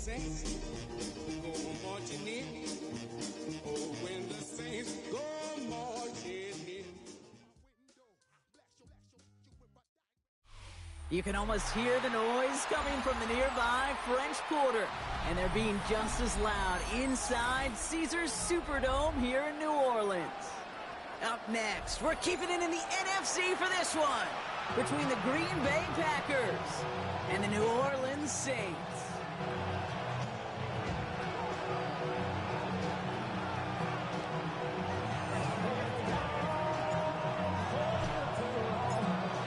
saints go marching in, oh, when the saints go marching in. You can almost hear the noise coming from the nearby French Quarter, and they're being just as loud inside Caesars Superdome here in New Orleans. Up next, we're keeping it in the NFC for this one, between the Green Bay Packers and the New Orleans Saints.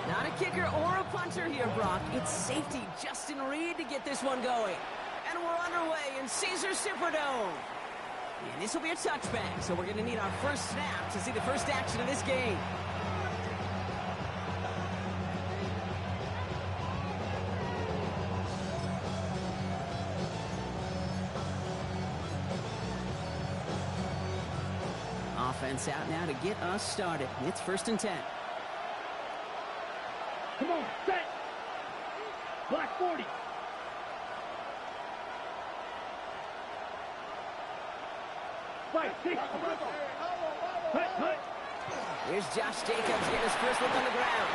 Not a kicker or a punter here, Brock. It's safety Justin Reed to get this one going. And we're underway in Caesars Superdome. And this will be a touchback, so we're going to need our first snap to see the first action of this game. Offense out now to get us started. It's 1st and 10. Come on, set! Black 40! Fight, six! Hut! Here's Josh Jacobs getting his first look on the ground.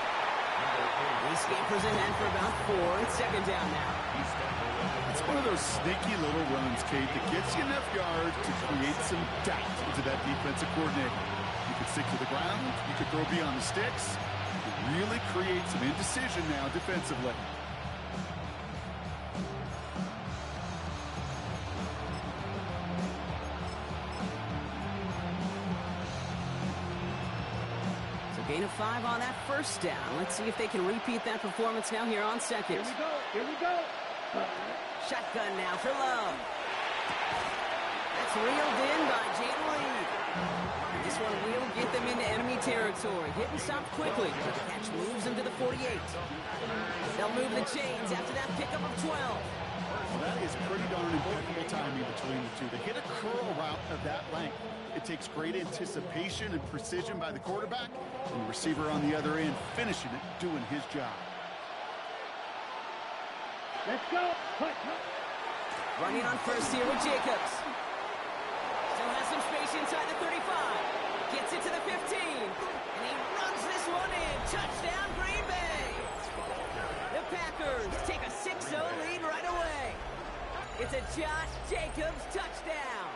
He scampers ahead for about 4, and 2nd down now. It's one of those sneaky little runs, Kate, that gets you enough yards to create some doubt into that defensive coordinator. You could stick to the ground, you could throw beyond the sticks. You really create some indecision now defensively. Gain of 5 on that first down. Let's see if they can repeat that performance now here on 2nd. Here we go. Shotgun now for Love. That's reeled in by Jayden Reed. And this one will get them into enemy territory. Hit and stop quickly. The catch moves them to the 48. They'll move the chains after that pickup of 12. Well, that is pretty darn impeccable timing between the two. They hit a curl route of that length. It takes great anticipation and precision by the quarterback, and the receiver on the other end finishing it, doing his job. Let's go. Running on first here with Jacobs. Still has some space inside the 35. Gets it to the 15. And he runs this one in. Touchdown, Green Bay. The Packers take a 6-0 lead right away. It's a Josh Jacobs touchdown.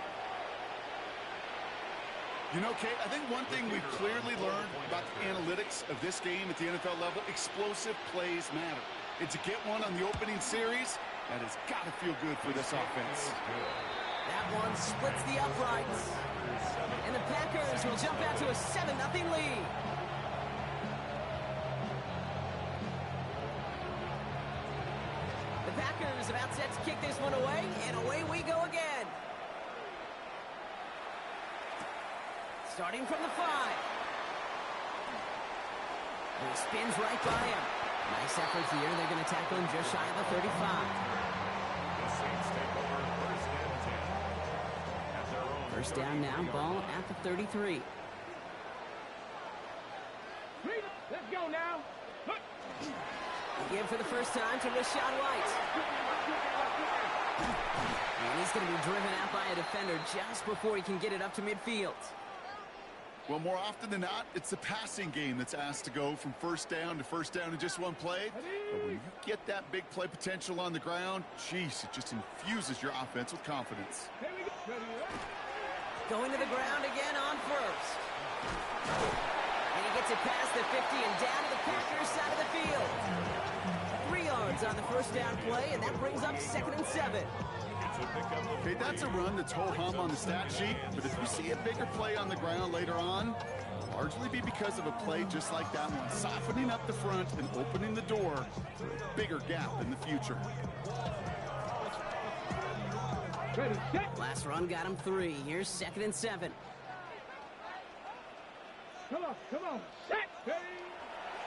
You know, Kate, I think one thing we've clearly learned about the analytics of this game at the NFL level, explosive plays matter. And to get one on the opening series, that has got to feel good for this offense. That one splits the uprights. And the Packers will jump out to a 7-0 lead. The Packers about set to kick this one away, and away we go again. Starting from the 5. And he spins right by him. Nice effort here. They're going to tackle him just shy of the 35. The Saints take over 1st and 10 at their own 1st down now, ball at the 33. Let's go now. Again for the first time to Rashad White. And he's going to be driven out by a defender just before he can get it up to midfield. Well, more often than not, it's the passing game that's asked to go from 1st down to 1st down in just one play. But when you get that big play potential on the ground, geez, it just infuses your offense with confidence. Going to the ground again on first. And he gets it past the 50 and down to the Packers side of the field. 3 yards on the 1st down play, and that brings up 2nd and 7. Okay, that's a run that's ho-hum on the stat sheet, but if you see a bigger play on the ground later on, it'll largely be because of a play just like that one, softening up the front and opening the door for a bigger gap in the future. Last run got him 3. Here's 2nd and 7. Come on. Set.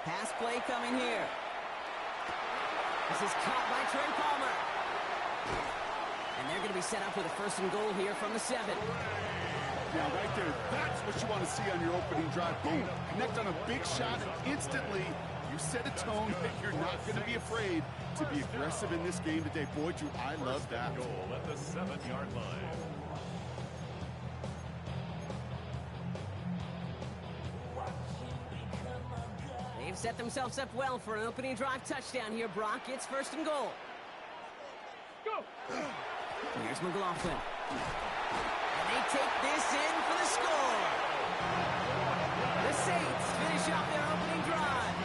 Pass play coming here. This is caught by Trey Palmer. And they're going to be set up with a 1st and goal here from the 7. Now, right there, that's what you want to see on your opening drive. Boom, connect on a big shot and instantly You set a tone that you're not going to be afraid to be aggressive in this game today. Boy, do I love that. Goal at the 7-yard line. They've set themselves up well for an opening drive touchdown here, Brock. It's 1st and goal. Go! Here's McLaughlin. And they take this in for the score. The Saints finish off their opening drive.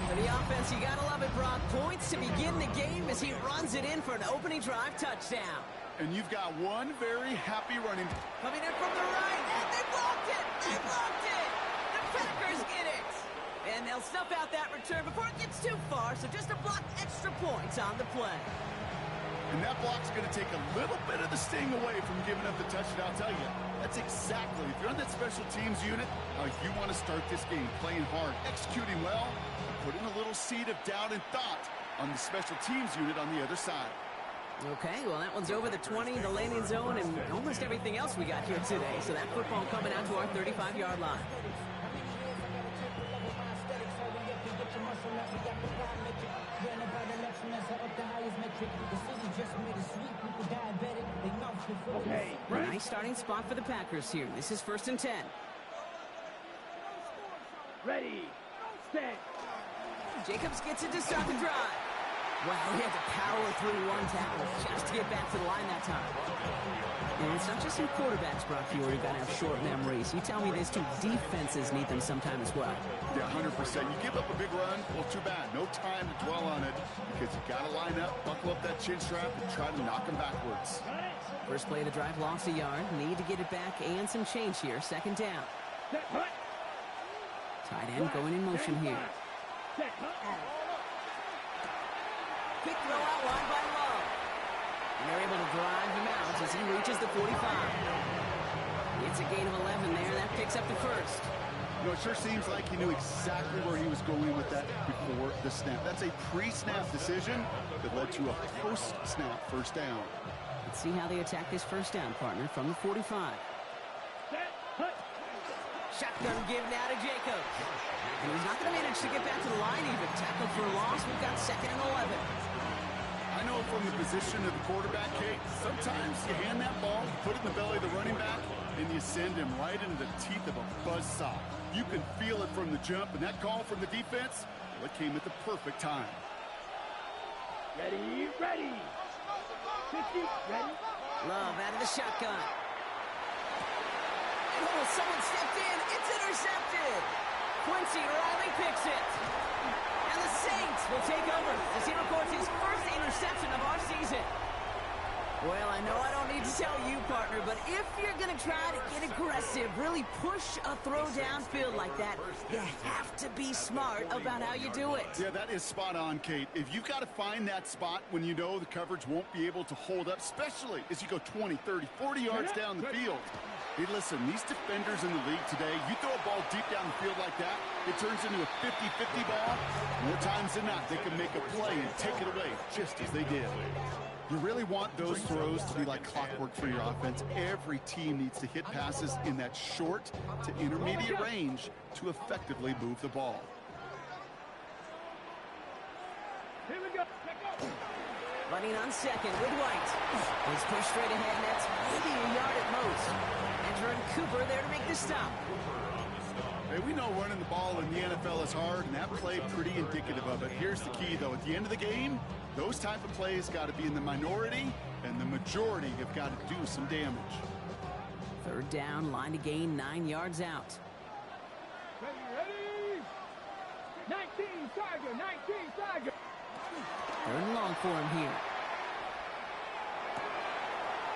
For the offense, you gotta love it, Brock. Points to begin the game as he runs it in for an opening drive touchdown. And you've got one very happy running. Coming in from the right, and they blocked it! They blocked it! The Packers get it! And they'll snuff out that return before it gets too far, so just a block extra points on the play. And that block's going to take a little bit of the sting away from giving up the touchdown. I'll tell you, that's exactly, if you're on that special teams unit, how you want to start this game. Playing hard, executing well, and putting a little seed of doubt and thought on the special teams unit on the other side. Okay, well, that one's over the 20, the landing zone, and almost everything else we got here today. So that football coming out to our 35-yard line. Okay, A nice starting spot for the Packers here. This is 1st and 10. ready, set. Jacobs gets it to start the drive. Wow, he had to power through one tackle just to get back to the line that time. And it's not just some quarterbacks, Brock, you already got to have short memories. You tell me this too, defenses need them sometime as well. Yeah, 100%. You give up a big run, well, too bad. No time to dwell on it because you got to line up, buckle up that chin strap, and try to knock them backwards. First play of the drive, lost a yard. Need to get it back and some change here. 2nd down. Set, hut. Tight end going in motion here. Set, hut. Quick throw out wide by Love. And they're able to drive him out as he reaches the 45. It's a gain of 11 there. That picks up the first. You know, it sure seems like he knew exactly where he was going with that before the snap. That's a pre-snap decision that led to a post-snap first down. Let's see how they attack this first down, partner, from the 45. Set, hut. Shotgun give now to Jacobs. And he's not going to manage to get back to the line even. Tackled for a loss. We've got 2nd and 11. I know from the position of the quarterback, Kate, sometimes you hand that ball, put it in the belly of the running back, and you send him right into the teeth of a buzzsaw. You can feel it from the jump, and that call from the defense, well, it came at the perfect time. Ready, ready. 50, ready. Love out of the shotgun. And oh, someone stepped in. It's intercepted. Quincy Riley picks it. And the Saints will take over as he records his first interception of our season. Well, I know I don't need to tell you, partner, but if you're going to try to get aggressive, really push a throw downfield like that, you have to be smart about how you do it. Yeah, that is spot on, Kate. If you've got to find that spot when you know the coverage won't be able to hold up, especially as you go 20, 30, 40 yards down the field. Hey, listen, these defenders in the league today, you throw a ball deep down the field like that, it turns into a 50-50 ball. More times than not, they can make a play and take it away, just as they did. You really want those throws to be like clockwork for your offense. Every team needs to hit passes in that short to intermediate range to effectively move the ball. Here we go. Running on 2nd with White. He's pushed straight ahead, and that's maybe a yard at most. And Jordan Cooper there to make the stop. Hey, we know running the ball in the NFL is hard, and that play pretty indicative of it. Here's the key, though. At the end of the game, those type of plays got to be in the minority, and the majority have got to do some damage. 3rd down, line to gain, 9 yards out. Ready, ready. 19, Tiger, 19, Tiger. 3rd and long for him here.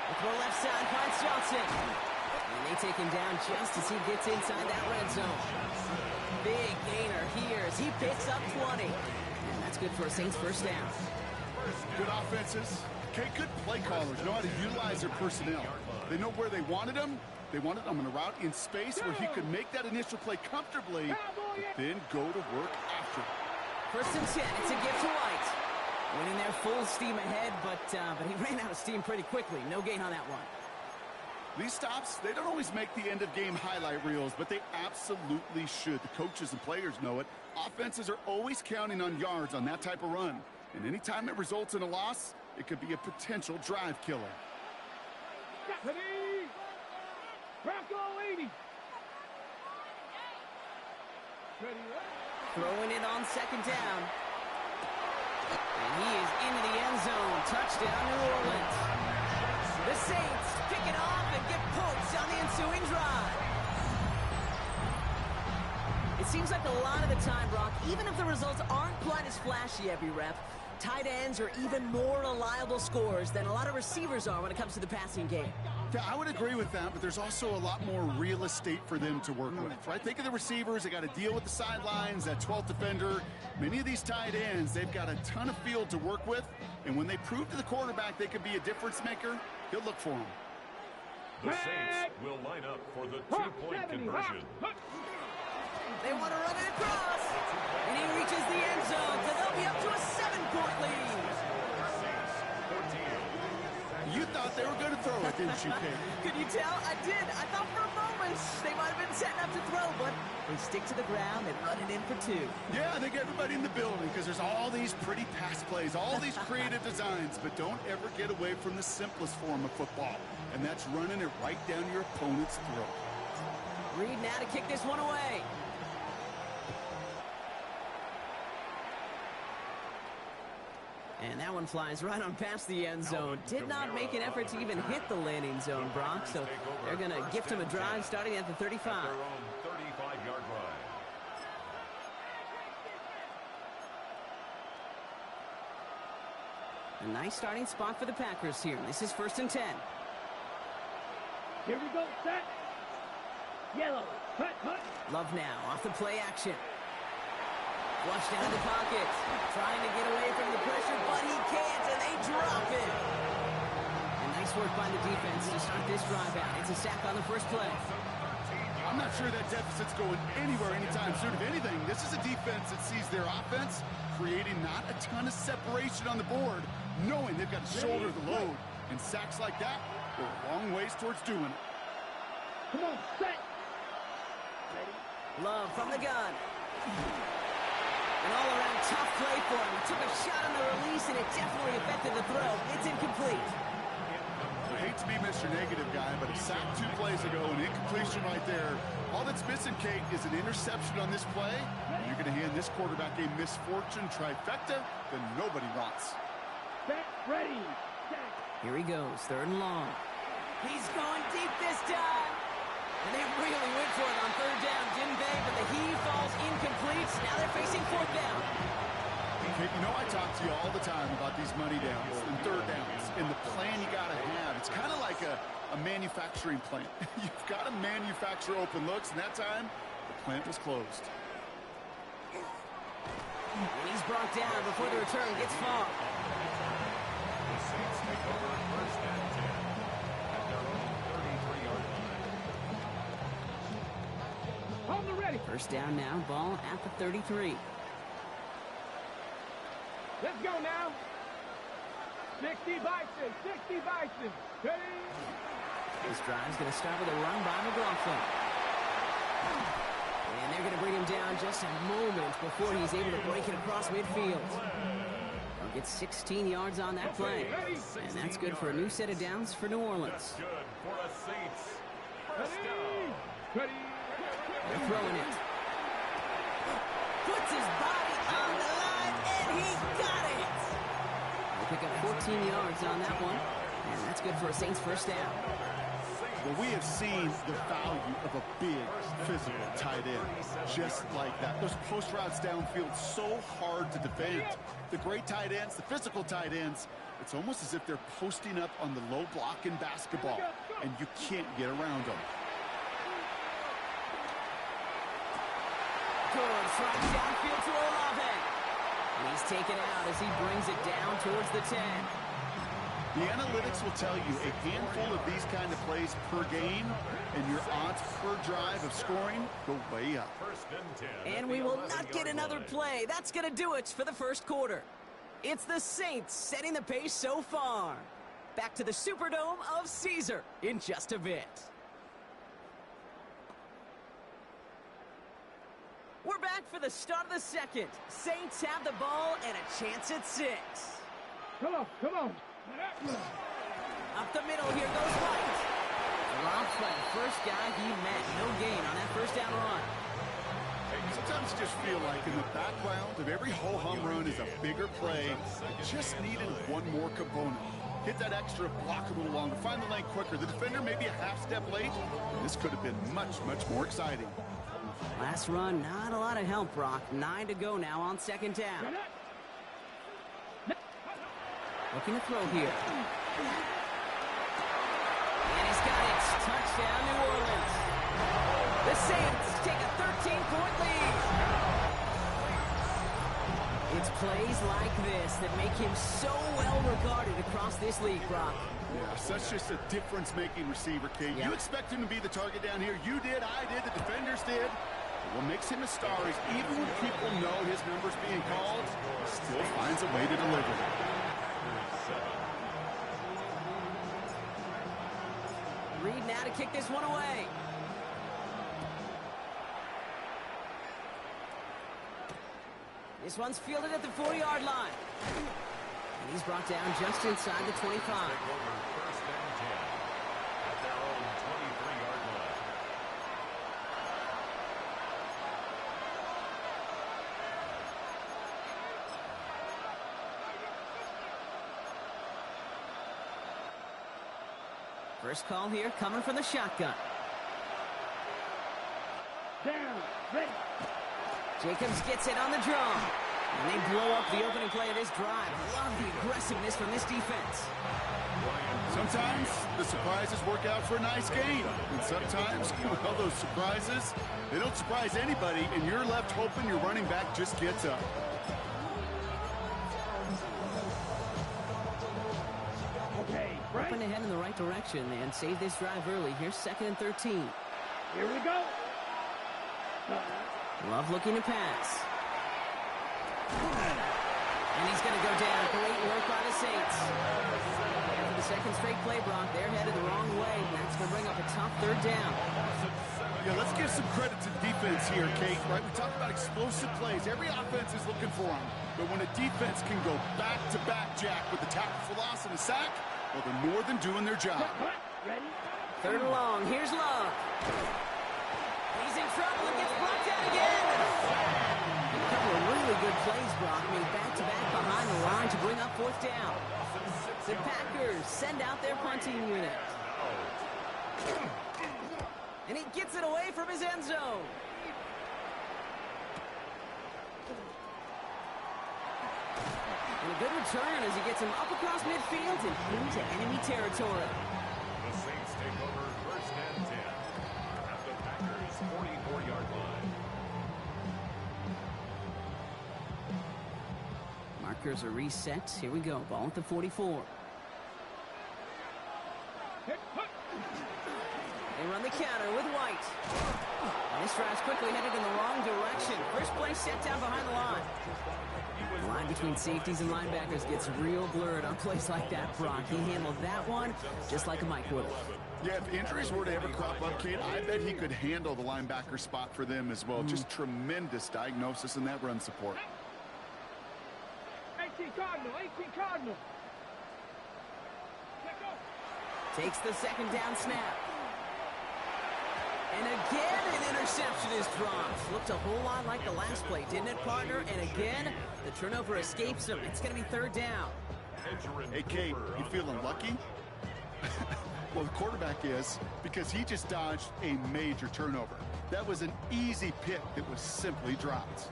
The throw left side finds Johnson. And they take him down just as he gets inside that red zone. Big gainer here as he picks up 20. And that's good for a Saints first down. Good offenses. Okay, good play callers know how to utilize their personnel. They know where they wanted them. They wanted them on a route in space where he could make that initial play comfortably, but then go to work after. 1st and 10. It's a gift to White. Winning there full steam ahead, but he ran out of steam pretty quickly. No gain on that one. These stops, they don't always make the end-of-game highlight reels, but they absolutely should. The coaches and players know it. Offenses are always counting on yards on that type of run. And anytime it results in a loss, it could be a potential drive killer. Ready? Bronco 80. Ready, Throwing it on second down. And he is into the end zone. Touchdown, New Orleans. The Saints pick it off and get points on the ensuing drive. It seems like a lot of the time, Brock, even if the results aren't quite as flashy every rep, tight ends are even more reliable scorers than a lot of receivers are when it comes to the passing game. Yeah, I would agree with that, but there's also a lot more real estate for them to work with, right? Think of the receivers. They got to deal with the sidelines, that 12th defender. Many of these tight ends, they've got a ton of field to work with, and when they prove to the quarterback they could be a difference maker, he'll look for them. The Saints will line up for the two-point conversion. They want to run it across, and he reaches the end zone, so they'll be up to a 7-point lead. You thought they were going to throw it, didn't you, Kate? Could you tell? I did. I thought for a moment they might have been setting up to throw, but they stick to the ground and run it in for 2. Yeah, I think everybody in the building, because there's all these pretty pass plays, all these creative designs, but don't ever get away from the simplest form of football, and that's running it right down your opponent's throat. Reed now to kick this one away. And that one flies right on past the end zone. Did not make an effort to even hit the landing zone, Brock. So they're going to gift him a drive starting at the 35. Their own 35-yard line. A nice starting spot for the Packers here. This is 1st and 10. Here we go, set. Yellow. Cut. Love now off the play action. Flush down the pocket. Trying to get away from the pressure, but he can't, and they drop it. And nice work by the defense to start this drive out. It's a sack on the first play. I'm not sure that deficit's going anywhere anytime soon. If anything, this is a defense that sees their offense creating not a ton of separation on the board, knowing they've got to shoulder the load. And sacks like that go a long ways towards doing it. Come on, set. Love from the gun. An all-around tough play for him. He took a shot on the release, and it definitely affected the throw. It's incomplete. I hate to be Mr. Negative guy, but a sack 2 plays ago, an incompletion right there. All that's missing, Kate, is an interception on this play. And you're going to hand this quarterback a misfortune trifecta that nobody wants. Set, ready. Set. Here he goes, 3rd and long. He's going deep this time. And they really went for it on 3rd down, didn't they? But the heave falls incomplete. Now they're facing 4th down. Kate, you know I talk to you all the time about these money downs and 3rd downs and the plan you got to have. It's kind of like a manufacturing plant. You've got to manufacture open looks, and that time, the plant was closed. And he's brought down before the return gets far. The Saints take over 1st and 10 at their own 33-yard line. On the ready. 1st down now, ball at the 33. Let's go now. 60 Bison. 60 Bison. Ready. This drive's going to start with a run by McLaughlin. And they're going to bring him down just a moment before he's able to break it across midfield. He'll get 16 yards on that play. And that's good for a new set of downs for New Orleans. That's good for the Saints. 1st Ready. down. Ready. They're throwing it. Puts his body on the line, and he got it. They pick up 14 yards on that one. And that's good for a Saints 1st down. Well, we have seen the value of a big, physical tight end just like that. Those post routes downfield so hard to defend. The great tight ends, the physical tight ends, it's almost as if they're posting up on the low block in basketball, and you can't get around them. Good strike downfield to Olave. And he's taken out as he brings it down towards the 10. The analytics will tell you a handful of these kind of plays per game, and your odds per drive of scoring go way up. 1st and 10. And we will not get another play. That's going to do it for the 1st quarter. It's the Saints setting the pace so far. back to the Superdome of Caesar in just a bit. We're back for the start of the second. Saints have the ball and a chance at 6. Come on, come on. Up the middle, here goes White. Dropped by the first guy he met. No gain on that first down run. Sometimes you just feel like in the background of every ho-hum run is a bigger play. Just needed one more component. Hit that extra block a little longer. Find the lane quicker. The defender maybe a half step late. This could have been much, much more exciting. Last run, not a lot of help, Brock. 9 to go now on second down. Looking to throw here. And he's got it. Touchdown, New Orleans. The Saints take a 13-point lead. It's plays like this that make him so well regarded across this league, Brock. Yeah, such just a difference-making receiver, Kate. Yeah. You expect him to be the target down here. You did, I did, the defenders did. But what makes him a star is even when people know his number's being called, he still finds a way to deliver. Reed now to kick this one away. This one's fielded at the 40-yard line. And he's brought down just inside the 25. First and 10 at their own 23-yard line. First call here coming from the shotgun. Down, ready. Jacobs gets it on the draw. And they blow up the opening play of this drive. Love the aggressiveness from this defense. Sometimes the surprises work out for a nice game. And sometimes, well, those surprises, they don't surprise anybody, and you're left hoping your running back just gets up. Okay, Hoping to right. head in the right direction and save this drive early. Here's 2nd and 13. Here we go. Love looking to pass. And he's going to go down. Great work by the Saints. And for the second straight play, Brock, they're headed the wrong way. That's going to bring up a tough 3rd down. Yeah, let's give some credit to the defense here, Kate, right? We talk about explosive plays. Every offense is looking for them. But when a defense can go back-to-back, Jack, with the tackle for loss and a sack, well, they're more than doing their job. Ready. 3rd and long. Here's Love. He's in trouble and gets brought down again. A couple of really good plays, Brock, made back-to-back behind the line to bring up 4th down. The Packers send out their punting unit. And he gets it away from his end zone. And a good return as he gets him up across midfield and into enemy territory. The Saints take over first and 10 at the Packers' 44-yard line. Markers are reset. Here we go. Ball at the 44. They run the counter with White. And this drive's quickly headed in the wrong direction. First play set down behind the line. The line between safeties and linebackers gets real blurred on plays like that, Brock. He handled that one just like a Mike would have. Yeah, if injuries were to ever crop up, Kate, I bet he could handle the linebacker spot for them as well. Just tremendous diagnosis in that run support. 18 Cardinal, 18 Cardinal. Takes the 2nd down snap. And again, an interception is dropped. Looked a whole lot like the last play, didn't it, partner? And again, the turnover escapes him. It's going to be 3rd down. Hey, Kate, you feeling lucky? Well, the quarterback is, because he just dodged a major turnover. That was an easy pick that was simply dropped.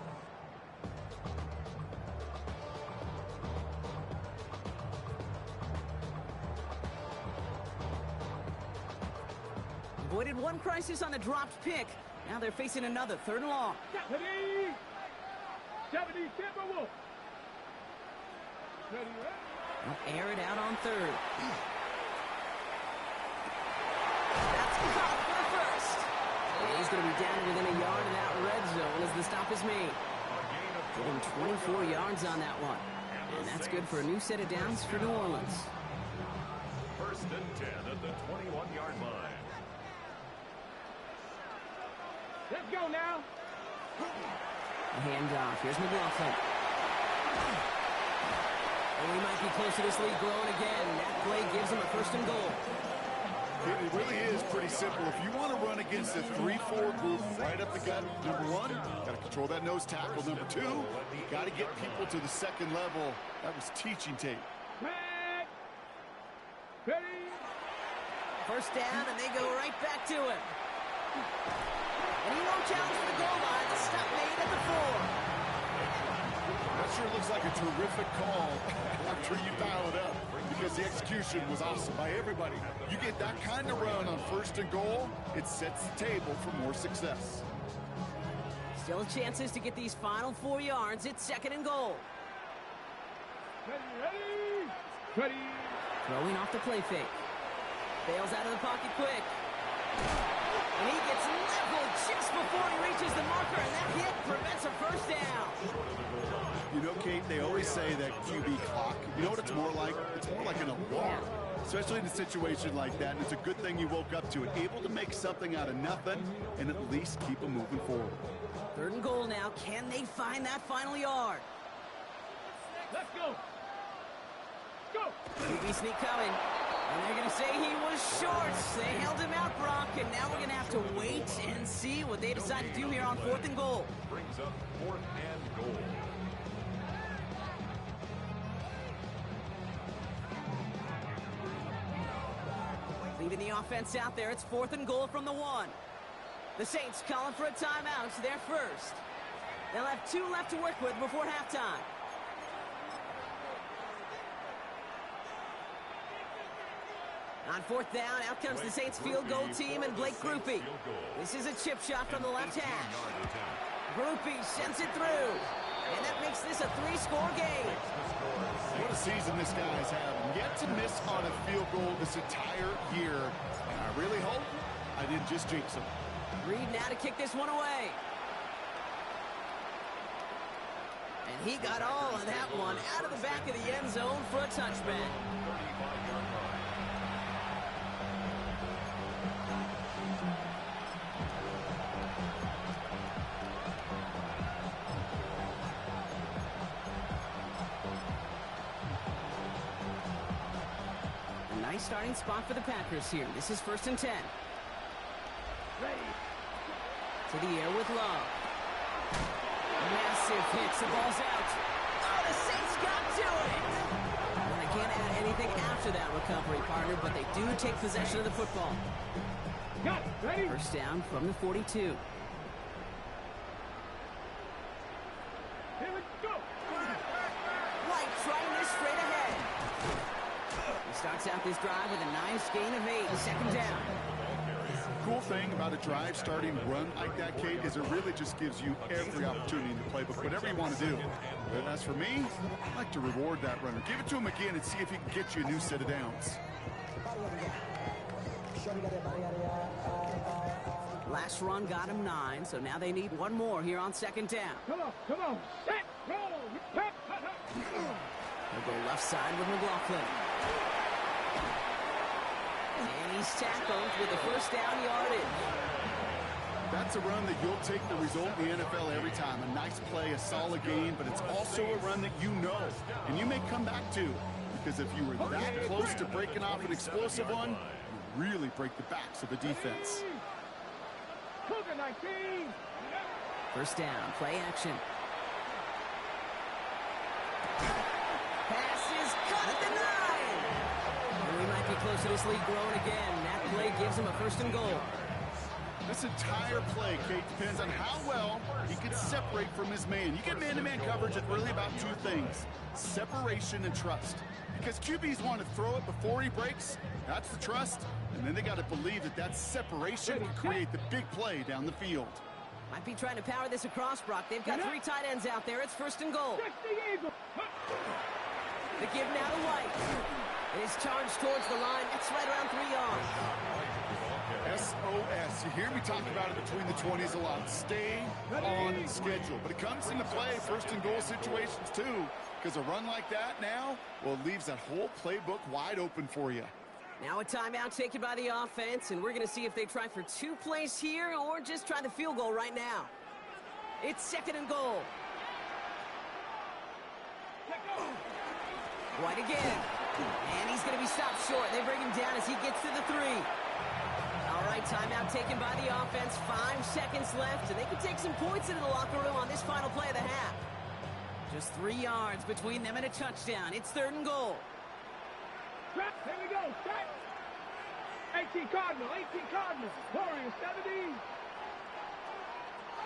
Avoided one crisis on the dropped pick. Now they're facing another 3rd and long. 70 Timberwolves. Ready, right? They'll air it out on 3rd. That's caught for the first. And he's going to be down within a yard of that red zone as the stop is made. Give him 24 yards on that one. And that's good for a new set of downs for New Orleans. First and 10 at the 21-yard line. Let's go now. A handoff. Here's McLaughlin. And we might be close to this lead growing again. That play gives him a first and goal. It really is pretty simple. If you want to run against a 3-4 group right up the gut, number one, got to control that nose tackle. Number two, got to get people to the second level. That was teaching tape. Ready. First down, and they go right back to him. And he won't challenge for the goal line. The stop made at the 4. That sure looks like a terrific call after you dial it up, because the execution was awesome by everybody. You get that kind of run on first and goal, it sets the table for more success. Still chances to get these final 4 yards. It's second and goal. Ready. Throwing off the play fake. Bails out of the pocket quick. And he gets leveled just before he reaches the marker, and that hit prevents a first down. You know, Kate, they always say that QB clock, you know what it's more like? It's more like an alarm, especially in a situation like that. And it's a good thing you woke up to it, able to make something out of nothing and at least keep them moving forward. Third and goal now. Can they find that final yard? Let's go. Go. QB sneak coming. And they're going to say he was short. They held him out, Brock, and now we're going to have to wait and see what they decide to do here on fourth and goal. Brings up 4th and goal. Leaving the offense out there, it's 4th and goal from the 1. The Saints calling for a timeout, their first. They'll have 2 left to work with before halftime. On 4th down, out comes the Saints field goal team and Blake Grupe. This is a chip shot from the left hash. Grupe sends it through. And that makes this a 3-score game. What a season this guy's having. Yet to miss on a field goal this entire year. And I really hope I didn't just jinx him. Reed now to kick this one away. And he got all of that one out of the back of the end zone for a touchback. Nice starting spot for the Packers here. This is 1st and 10. Ready. To the air with Love. Massive hits. The ball's out. Oh, the Saints got to it. Well, they can't add anything after that recovery, partner, but they do take possession of the football. Got it. Ready. First down from the 42. Here we go. White trying this straight ahead. He starts out this drive with a nice gain of 8. Second down. Cool thing about a drive starting run like that, Kate, is it really just gives you every opportunity in the playbook, whatever you want to do. But as for me, I like to reward that runner. Give it to him again and see if he can get you a new set of downs. Last run got him 9, so now they need one more here on second down. Come on. Set. Roll. They'll go left side with McLaughlin. And he's tackled with the first down yardage. That's a run that you'll take the result in the NFL every time. A nice play, a solid game, but it's also a run that you know and you may come back to, because if you were that close to breaking off an explosive one, you really break the backs of the defense. Cougar 19. First down, play action. Pass is cut at the 9. And we might be close to this lead growing again. That play gives him a first and goal. This entire play, Kate, depends on how well he can separate from his man. You get man-to-man coverage, it's really about 2 things: separation and trust. Because QBs want to throw it before he breaks. That's the trust. And then they got to believe that that separation can create the big play down the field. Might be trying to power this across, Brock. They've got 3 tight ends out there. It's first and goal. The give now to White. It is charged towards the line. That's right around 3 yards. SOS. You hear me talk about it between the 20s a lot. Stay on schedule. But it comes into play first and goal situations too. Because a run like that now, well, it leaves that whole playbook wide open for you. Now a timeout taken by the offense, and we're going to see if they try for 2 plays here or just try the field goal right now. It's 2nd and goal. White again. And he's going to be stopped short. They bring him down as he gets to the 3. All right, timeout taken by the offense. 5 seconds left, and they can take some points into the locker room on this final play of the half. Just 3 yards between them and a touchdown. It's 3rd and goal. Here we go. Strike. 18 Cardinal. 18 Cardinal. Warriors 17.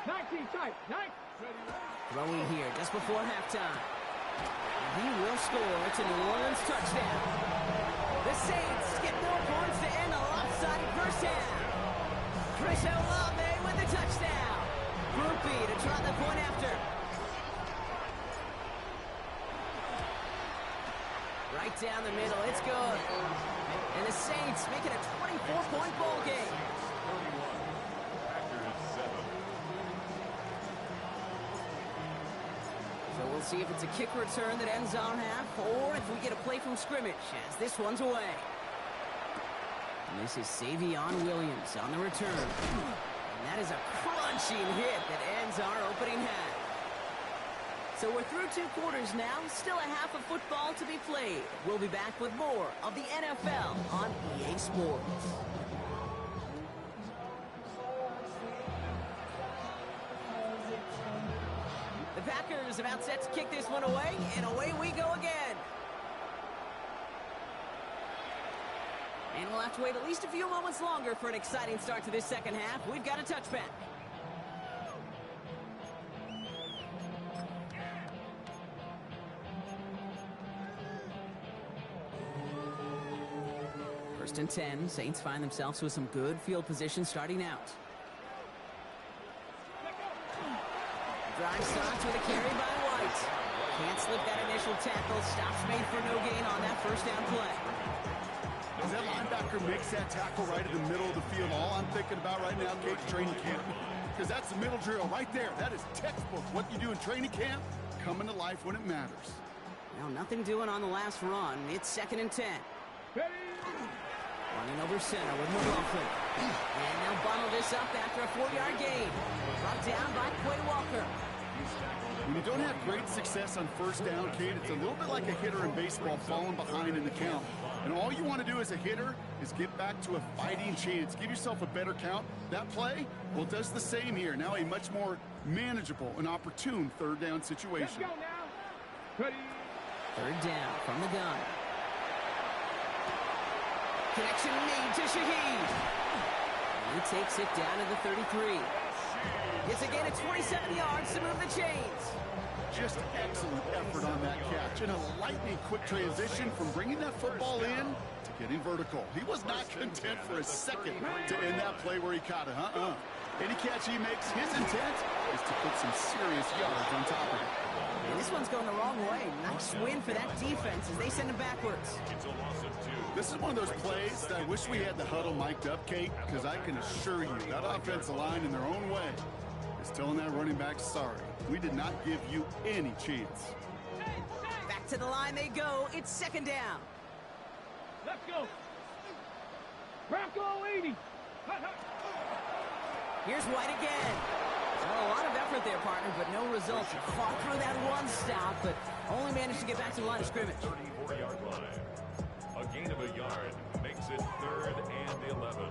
19 tight. 9. Throwing here just before halftime. And he will score. It's a New Orleans touchdown. The Saints get more points to end a lopsided first half. Chris Olave with the touchdown. Groupie to try the point after. Right down the middle. It's good. And the Saints make it a 24-point ball game. So we'll see if it's a kick return that ends our half, or if we get a play from scrimmage, as this one's away. And this is Savion Williams on the return. And that is a crunching hit that ends our opening half. So we're through 2 quarters now, still a half of football to be played. We'll be back with more of the NFL on EA Sports. The Packers about set to kick this one away, and away we go again. And we'll have to wait at least a few moments longer for an exciting start to this second half. We've got a touchback. First and 10, Saints find themselves with some good field position starting out. Drive starts with a carry by White. Can't slip that initial tackle. Stops made for no gain on that first down play. As that linebacker makes that tackle right in the middle of the field, all I'm thinking about right now, Kate, training camp. Because that's the middle drill right there. That is textbook. What you do in training camp, coming to life when it matters. Well, nothing doing on the last run. It's 2nd and 10. Running over center with McLaughlin. And they'll bundle this up after a 4-yard gain. Brought down by Quay Walker. When you don't have great success on first down, Kate, it's a little bit like a hitter in baseball falling behind in the count. And all you want to do as a hitter is get back to a fighting chance. Give yourself a better count. That play, well, does the same here. Now a much more manageable and opportune 3rd down situation. Let's go now. Ready. 3rd down from the gun. Connection made to Shaheed. And he takes it down to the 33. Gets a gain of 27 yards to move the chains. Just excellent effort on that catch. And a lightning quick transition from bringing that football in to getting vertical. He was not content for a second to end that play where he caught it. Any catch he makes, his intent is to put some serious yards on top of it. And this one's going the wrong way. Nice win for that defense as they send him backwards. This is one of those plays that I wish we had the huddle mic'd up, Kate, because I can assure you that offensive line in their own way is telling that running back, sorry, we did not give you any chance. Back to the line they go. It's 2nd down. Let's go. Bronco 80. Here's White again. Well, a lot of effort there, partner, but no results. He fought through that one stop, but only managed to get back to the line of scrimmage. 34-yard line. A gain of a yard makes it 3rd and 11.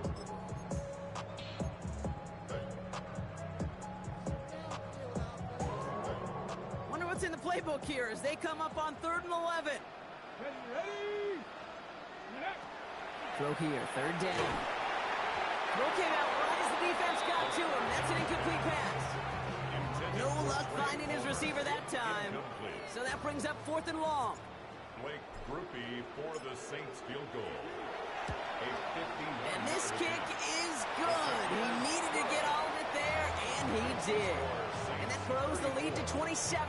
Wonder what's in the playbook here as they come up on 3rd and 11. Ready. Throw here, 3rd down. Throw came out right as the defense got to him. That's an incomplete pass. No luck finding his receiver that time. So that brings up 4th and long. Blake Groupie for the Saints field goal. And this kick is good. He needed to get all of it there, and he did. And that throws the lead to 27.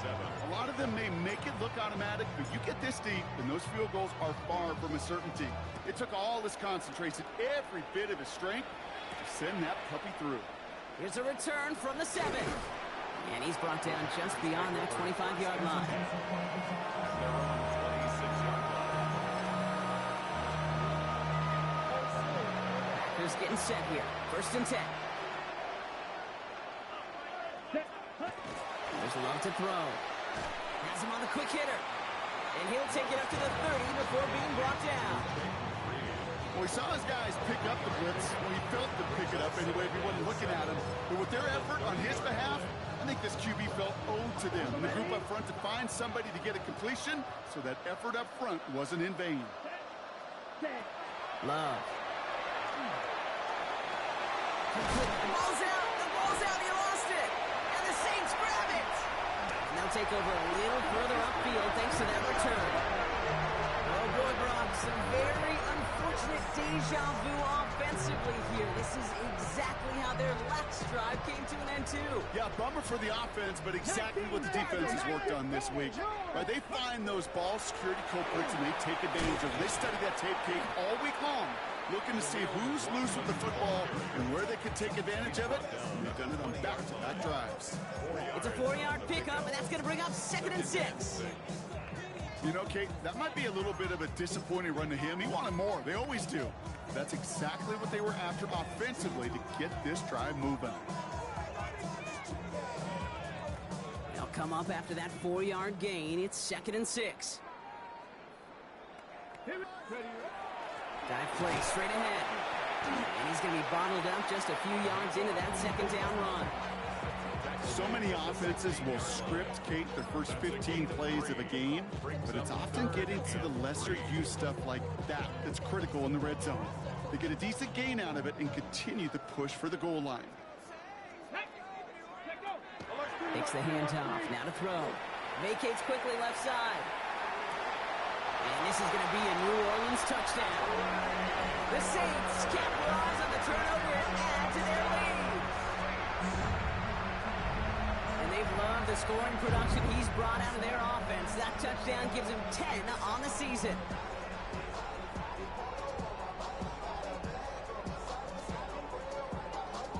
A lot of them may make it look automatic, but you get this deep, and those field goals are far from a certainty. It took all his concentration, every bit of his strength, to send that puppy through. Here's a return from the 7. And he's brought down just beyond that 25-yard line. He's getting set here. 1st and 10. There's Love to throw. Has him on the quick hitter. And he'll take it up to the 30 before being brought down. Well, he saw his guys pick up the blitz. Well, he felt to pick it up anyway if he wasn't looking at him. But with their effort on his behalf, I think this QB felt owed to them. And the group up front to find somebody to get a completion, so that effort up front wasn't in vain. Love. The ball's out. The ball's out. He lost it. And the Saints grab it. And they'll take over a little further upfield thanks to that return. Oh, boy, Brock. Some very unfortunate deja vu offensively here. This is exactly how their lax drive came to an end, too. Yeah, bummer for the offense, but exactly what the defense has worked on this week. Right, they find those ball security culprits and they take advantage of it. They study that tape, Kate, all week long, looking to see who's loose with the football and where they can take advantage of it. And they've done it on back-to-back drives. It's a 4-yard pickup, and that's going to bring up 2nd and 6. You know, Kate, that might be a little bit of a disappointing run to him. He wanted more. They always do. That's exactly what they were after offensively to get this drive moving. They'll come up after that 4-yard gain. It's 2nd and 6. Dive play straight ahead. And he's going to be bottled up just a few yards into that 2nd down run. So many offenses will script, Kate, their first 15 plays of a game, but it's often getting to the lesser used stuff like that that's critical in the red zone. They get a decent gain out of it and continue the push for the goal line. Takes the handoff, now to throw. Vacates quickly left side. And this is going to be a New Orleans touchdown. The Saints capitalize on the turnover and add to their lead. And they've loved the scoring production he's brought out of their offense. That touchdown gives him 10 on the season.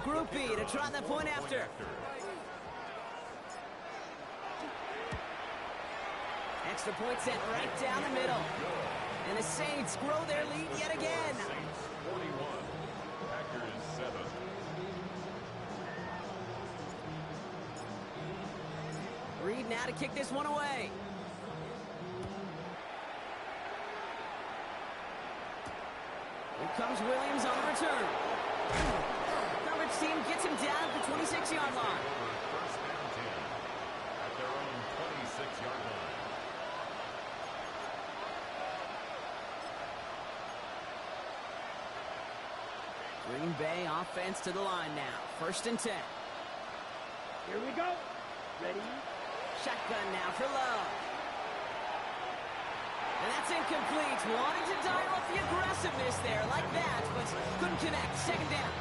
Group B to try the point after. Extra point sent right down the middle. And the Saints grow their lead yet again. Saints 41, Packers 7. Reed now to kick this one away. Here comes Williams on the return. Coverage team gets him down at the 26-yard line. First down 10 at their own 26-yard line. Green Bay offense to the line now. 1st and 10. Here we go. Ready? Shotgun now for Love. And that's incomplete. Wanting to dial up the aggressiveness there like that, but couldn't connect. 2nd down.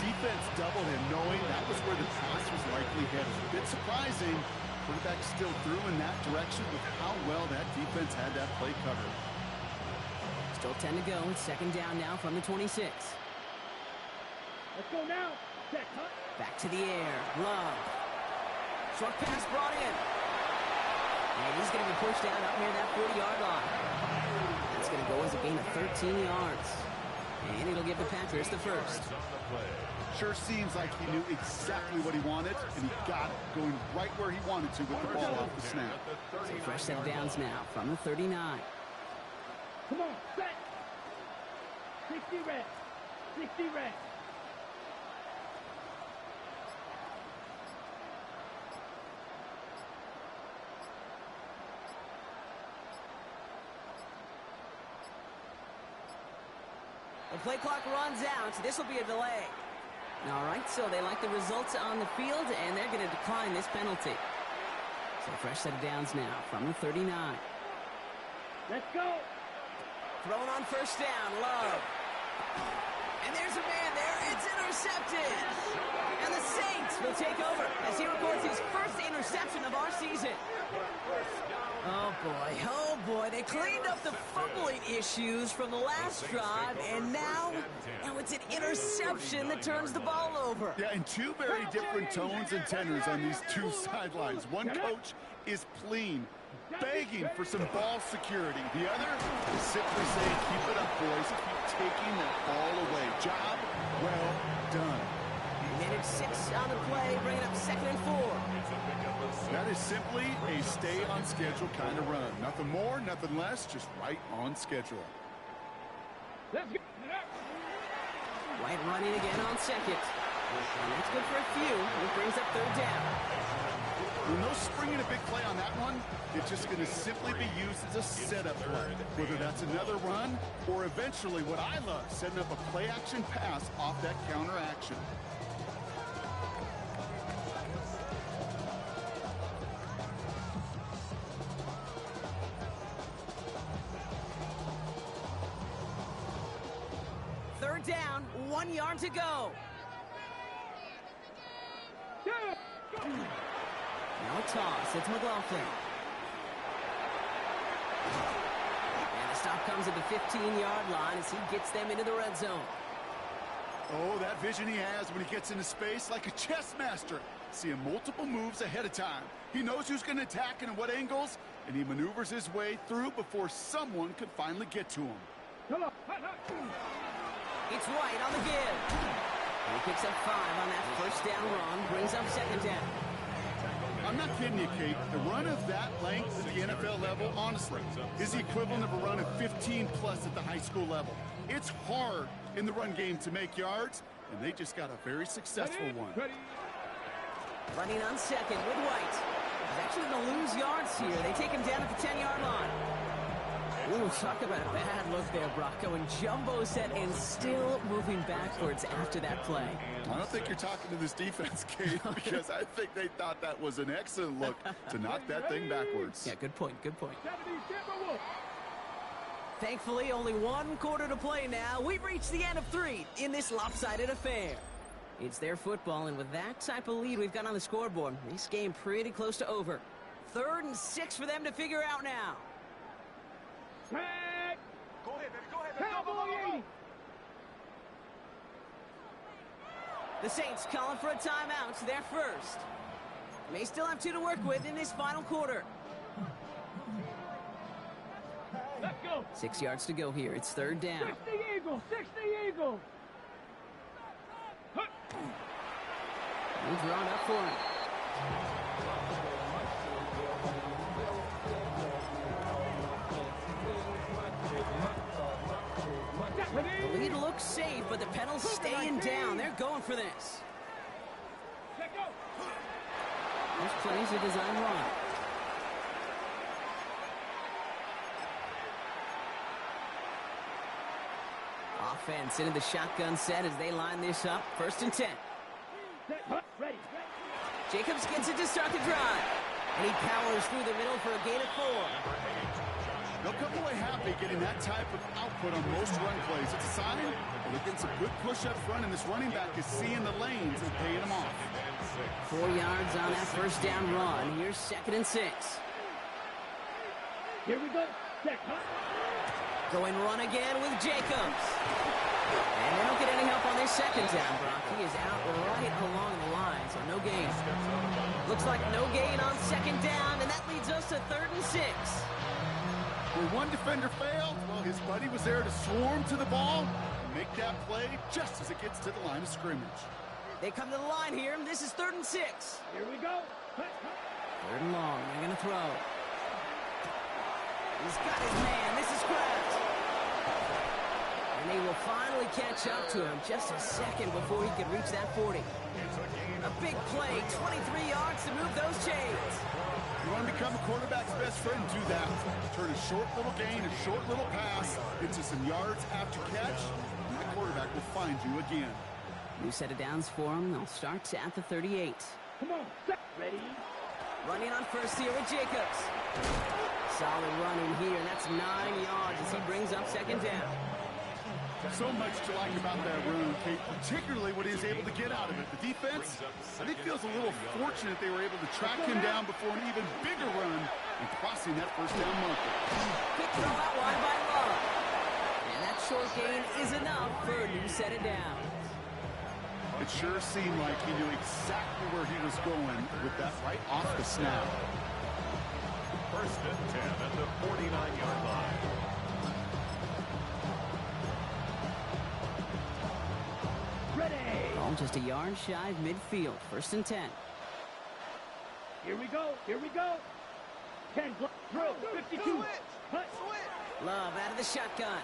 Defense doubled him, knowing that was where the pass was likely headed. A bit surprising. Quarterback still threw in that direction with how well that defense had that play covered. Still 10 to go. It's 2nd down now from the 26. Let's go now. Set, huh? Back to the air. Love. Short pass brought in. And he's going to be pushed out up near that 40-yard line. That's going to go as a gain of 13 yards. And it'll give the Packers the first. Sure seems like he knew exactly what he wanted, and he got it, going right where he wanted to with the ball off the snap. So fresh set of downs now from the 39. Come on, set. 60 red. 60 red. The play clock runs out. This will be a delay. All right, so they like the results on the field, and they're going to decline this penalty. So fresh set of downs now from the 39. Let's go. Thrown on 1st down, Love. And there's a man there. It's intercepted. And the Saints will take over as he records his first interception of our season. Oh, boy. Oh, boy. They cleaned up the fumbling issues from the last drive, and now it's an interception that turns the ball over. Yeah, and two very different tones and tenors on these two sidelines. One coach is pleading, begging for some ball security. The other is simply saying, keep it up, boys. Keep taking that ball away. Job well done. Minute 6 on the play, bringing up 2nd and 4. That is simply a stay-on-schedule kind of run. Nothing more, nothing less, just right on schedule. Let's go. White running again on 2nd. And that's good for a few. It brings up 3rd down. Well, no springing a big play on that one. It's just going to simply be used as a setup play. Whether that's another run or eventually what I love, setting up a play-action pass off that counter action. Down, 1 yard to go. Now a toss. It's McLaughlin. And the stop comes at the 15-yard line as he gets them into the red zone. Oh, that vision he has when he gets into space, like a chess master. Seeing multiple moves ahead of time. He knows who's going to attack and at what angles, and he maneuvers his way through before someone could finally get to him. It's White on the give. And he picks up 5 on that 1st down run, brings up 2nd down. I'm not kidding you, Kate. The run of that length at the NFL level, honestly, is the equivalent of a run of 15-plus at the high school level. It's hard in the run game to make yards, and they just got a very successful one. Running on 2nd with White. He's actually going to lose yards here. They take him down at the 10-yard line. Ooh, talk about a bad look there, Brock. Going jumbo set and still moving backwards after that play. I don't think you're talking to this defense, Kate, because I think they thought that was an excellent look to knock that thing backwards. Yeah, good point, good point. Thankfully, only 1 quarter to play now. We've reached the end of 3 in this lopsided affair. It's their football, and with that type of lead we've got on the scoreboard, this game pretty close to over. 3rd and 6 for them to figure out now. Go ahead, baby. Go ahead, baby. Cowboy 80. The Saints calling for a timeout. They're first. May still have 2 to work with in this final quarter. Let's go. 6 yards to go here. It's 3rd down. 60 Eagles. 60 Eagles. He's drawn up for him. The lead looks safe, but the pedal's staying down. They're going for this. This play's a design run. Offense into the shotgun set as they line this up. 1st and 10. Jacobs gets it to start the drive. And he powers through the middle for a gain of 4. They'll come away happy getting that type of output on most run plays. It's a sign that they're getting some good push up front, and this running back is seeing the lanes and paying them off. 4 yards on that 1st down run. Here's 2nd and 6. Here we go. Going run again with Jacobs. And they don't get any help on this 2nd down, Brock. He is out right along the line, so no gain. Looks like no gain on 2nd down, and that leads us to 3rd and 6. Where one defender failed, well, his buddy was there to swarm to the ball and make that play just as it gets to the line of scrimmage. They come to the line here. This is 3rd and 6. Here we go. 3rd and long. They're going to throw. He's got his man. This is Kraft. And they will finally catch up to him just a second before he could reach that 40. A big play, 23 yards to move those chains. You want to become a quarterback's best friend, do that. Turn a short little gain, a short little pass into some yards after catch, and that quarterback will find you again. New set of downs for him. They'll start at the 38. Come on, set. Ready? Running on 1st here with Jacobs. Solid running here, and that's 9 yards as he brings up 2nd down. So much to like about that run, Kate, particularly what he was able to get out of it. The defense, I think, feels a little fortunate they were able to track him down before an even bigger run and crossing that first down marker. Quick throw out wide by Love. And that short gain is enough for a new set of downs. It sure seemed like he knew exactly where he was going with that right off the snap. First and 10 at the 49-yard line. Ready. Ball just a yard shy of midfield. First and 10. Here we go. Here we go. 10, throw, 52. Hut. Love out of the shotgun.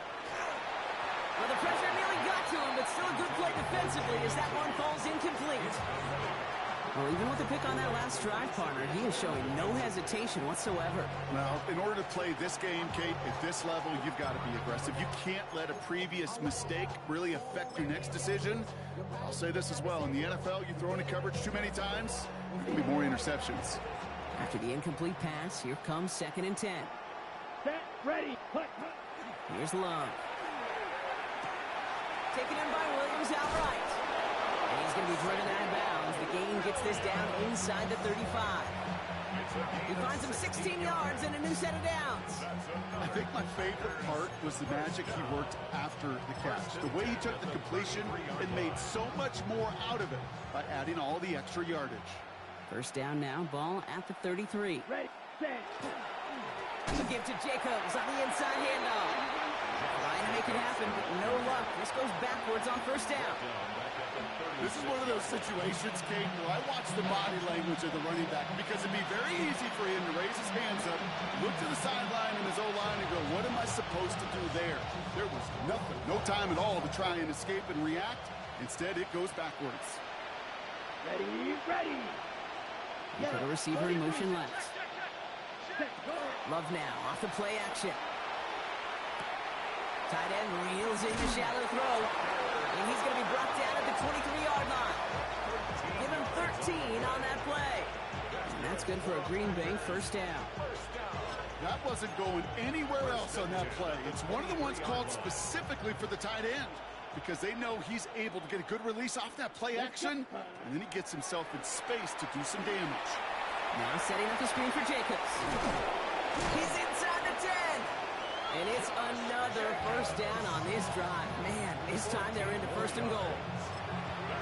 Well, the pressure nearly got to him, but still a good play defensively as that one falls incomplete. Well, even with the pick on that last drive, partner, he is showing no hesitation whatsoever. Well, in order to play this game, Kate, at this level, you've got to be aggressive. You can't let a previous mistake really affect your next decision. I'll say this as well. In the NFL, you throw into coverage too many times, there'll be more interceptions. After the incomplete pass, here comes 2nd and 10. Set, ready, hut. Here's Love. Taken in by Williams outright. And he's going to be driven out of bounds. The gain gets this down inside the 35. He finds him 16 yards and a new set of downs. I think my favorite part was the magic he worked after the catch. The way he took the completion and made so much more out of it by adding all the extra yardage. First down now, ball at the 33. Ready, set. The give to Jacobs on the inside handoff. Trying to make it happen, but no luck. This goes backwards on first down. This is one of those situations, Kate, where I watch the body language of the running back because it'd be very easy for him to raise his hands up, look to the sideline and his O-line and go, what am I supposed to do there? There was nothing, no time at all to try and escape and react. Instead, it goes backwards. Ready, ready. You put a receiver in motion left. Love now, off the play action. Tight end reels in the shallow throw. And he's going to be brought down at the 23-yard line. Give him 13 on that play. And that's good for a Green Bay first down. That wasn't going anywhere else on that play. It's one of the ones called specifically for the tight end because they know he's able to get a good release off that play action, and then he gets himself in space to do some damage. Now setting up the screen for Jacobs. He's inside the 10. And it's another first down on this drive. Man, this time they're into first and goal.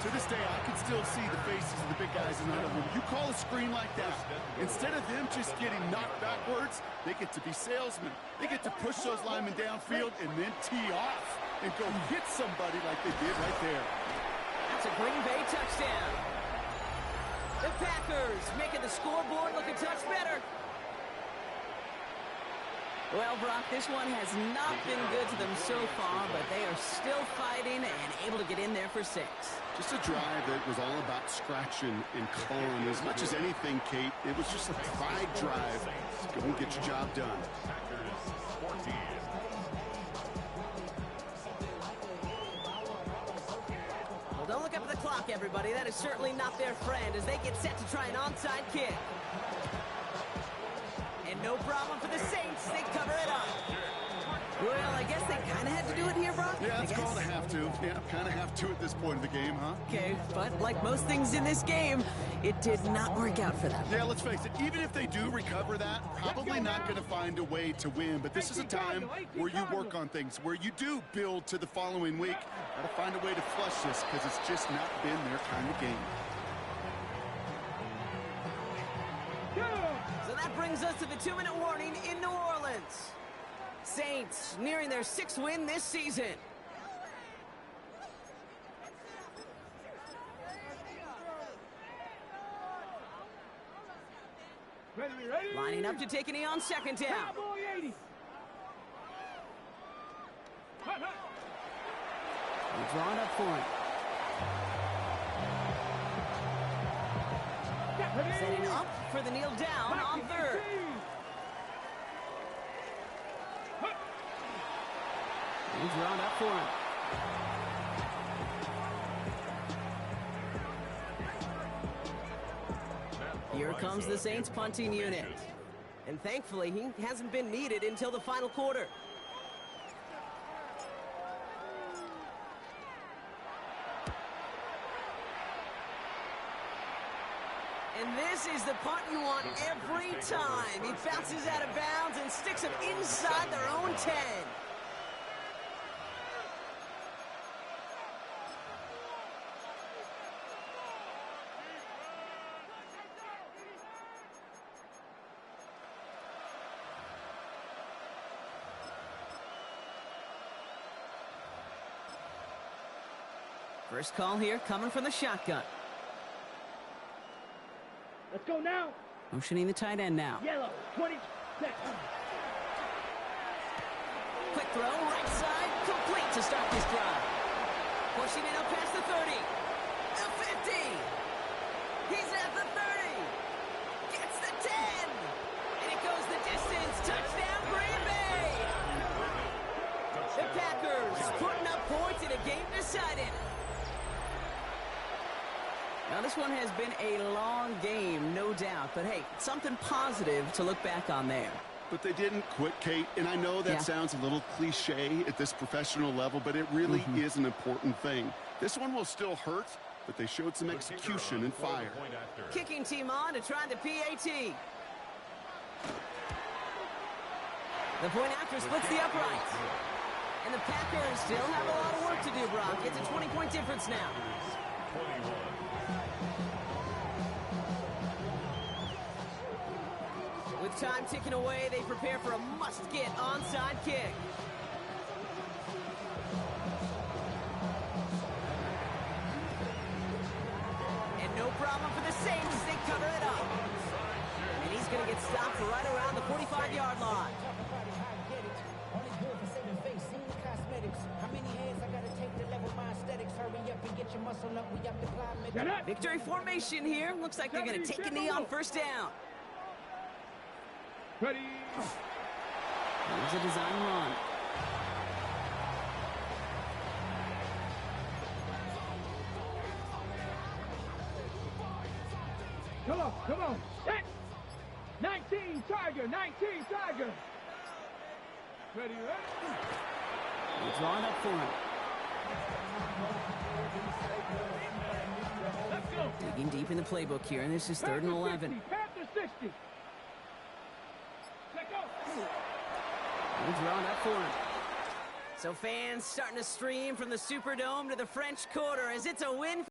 To this day, I can still see the faces of the big guys in that one. You call a screen like that, instead of them just getting knocked backwards, they get to be salesmen. They get to push those linemen downfield and then tee off and go hit somebody like they did right there. That's a Green Bay touchdown. The Packers making the scoreboard look a touch better. Well, Brock, this one has not been good to them so far, but they are still fighting and able to get in there for 6. Just a drive that was all about scratching and clawing. As much as anything, Kate, it was just a pride drive. Go and get your job done. Well, don't look up at the clock, everybody. That is certainly not their friend as they get set to try an onside kick. And no problem for the Saints. They cover it up. Well, I guess they kind of had to do it here, Brock. Yeah, it's called a have to. Yeah, kind of have to at this point of the game, huh? Okay, but like most things in this game, it did not work out for them. Yeah, let's face it. Even if they do recover that, probably not going to find a way to win. But this is a time where you work on things, where you do build to the following week. Got to find a way to flush this because it's just not been their kind of game. So that brings us to the 2-minute warning in New Orleans. Saints nearing their 6th win this season. Ready, ready. Lining up to take a knee on 2nd down. Cowboy 80. Hut, hut. We'll draw it up for him. Setting up for the kneel down on 3rd. We'll draw it up for him. Here comes the Saints punting unit. And thankfully, he hasn't been needed until the final quarter. And this is the punt you want every time. He bounces out of bounds and sticks them inside their own 10. First call here coming from the shotgun. Let's go now. Motioning the tight end now. Yellow, 20 seconds. Quick throw, right side, complete to start this drive. Pushing it up past the 30. The 50. He's at the 30. Gets the 10. And it goes the distance. Touchdown, Green Bay. The Packers putting up points in a game decided. Now, this one has been a long game, no doubt. But, hey, something positive to look back on there. But they didn't quit, Kate. And I know that sounds a little cliche at this professional level, but it really is an important thing. This one will still hurt, but they showed some execution and fire. Kicking team on to try the PAT. The point after splits the uprights. And the Packers still have a lot of work to do, Brock. It's a 20-point difference now. 21. With time ticking away, they prepare for a must-get onside kick. And no problem for the Saints as they cover it up. And he's going to get stopped right around the 45-yard line. Victory formation here. Looks like they're going to take a knee on first down. Ready. Here's a design run. Come on. Set. 19 Tiger. Ready. We'll draw it up for him. Let's go. Digging deep in the playbook here, and this is 3rd and 11. Panther 60. Let go. We'll draw it up for him. So fans starting to stream from the Superdome to the French Quarter as it's a win